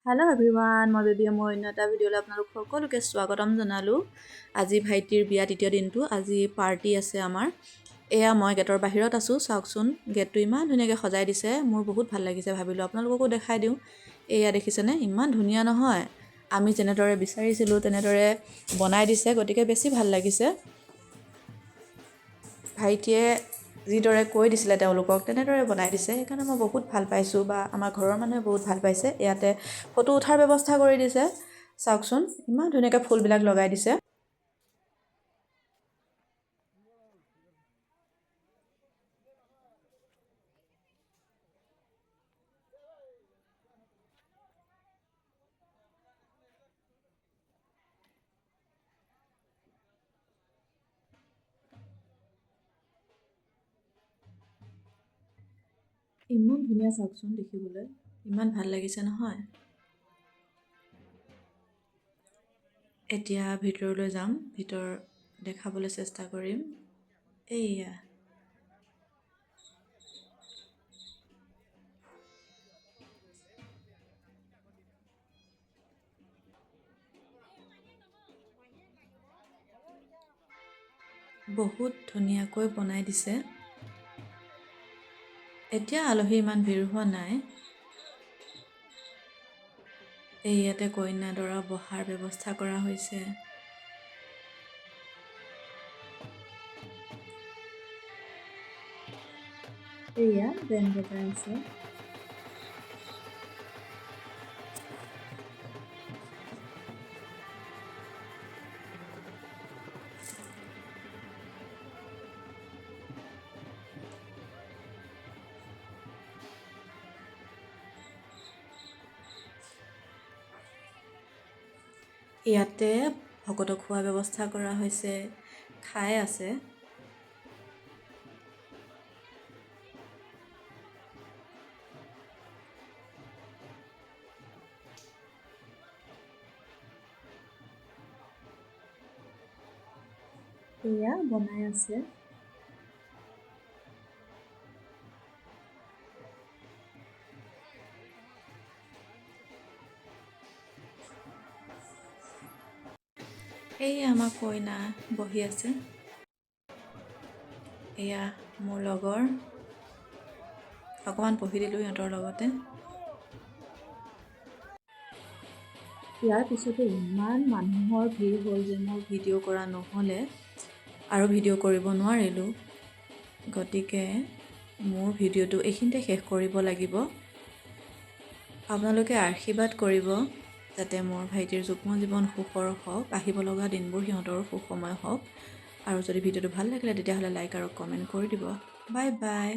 Hello' everyone, মই baby মই অন্য এটা ভিডিঅ'লৈ আপোনালোক সকলোকে স্বাগতম জনালোঁ। আজি ভাইটিৰ বিয়া তৃতীয় দিনটো, আজি পাৰ্টি আছে আমাৰ। এয়া মই গেটৰ বাহিৰত আছোঁ, চাওকচোন গেটটো ইমান ধুনীয়াকৈ সজাই দিছে, মোৰ বহুত ভাল লাগিছে। ভাবিলোঁ আপোনালোককো দেখাই দিওঁ। এয়া দেখিছেনে, ইমান ধুনীয়া নহয়? আমি যেনেদৰে বিচাৰিছিলোঁ তেনেদৰে বনাই দিছে, গতিকে বেছি ভাল লাগিছে। ভাইটিয়ে যিদৰে কৈ দিছিলে তেওঁলোকক তেনেদৰে বনাই দিছে, সেইকাৰণে মই বহুত ভাল পাইছোঁ, বা আমাৰ ঘৰৰ মানুহে বহুত ভাল পাইছে। ইয়াতে ফটো উঠাৰ ব্যৱস্থা কৰি দিছে, চাওকচোন ইমান ধুনীয়াকৈ ফুলবিলাক লগাই দিছে। ইমান ধুনীয়া চাওকচোন দেখিবলৈ, ইমান ভাল লাগিছে নহয়। এতিয়া ভিতৰলৈ যাম, ভিতৰ দেখাবলৈ চেষ্টা কৰিম। এইয়া বহুত ধুনীয়াকৈ বনাই দিছে। এতিয়া আলহী ইমান ভিৰ হোৱা নাই। এই ইয়াতে কইনা দৰা বহাৰ ব্যৱস্থা কৰা হৈছে। এয়া বেণ্ড বজাই আছে। ইয়াতে ভকতক খোৱাৰ ব্যৱস্থা কৰা হৈছে, খাই আছে। এয়া বনাই আছে। এই আমাৰ কইনা বহি আছে। এয়া মোৰ লগৰ, অকণমান বহি দিলোঁ সিহঁতৰ লগতে। ইয়াৰ পিছতে ইমান মানুহৰ ভিৰ হ'ল যে মোৰ ভিডিঅ' কৰা নহ'লে, আৰু ভিডিঅ' কৰিব নোৱাৰিলোঁ। গতিকে মোৰ ভিডিঅ'টো এইখিনিতে শেষ কৰিব লাগিব। আপোনালোকে আশীৰ্বাদ কৰিব যাতে মোৰ ভাইটিৰ যুগ্ম জীৱন সুখৰ হওক, আহিব লগা দিনবোৰ সিহঁতৰো সুসময় হওক। আৰু যদি ভিডিঅ'টো ভাল লাগিলে তেতিয়াহ'লে লাইক আৰু কমেণ্ট কৰি দিব। Bye bye.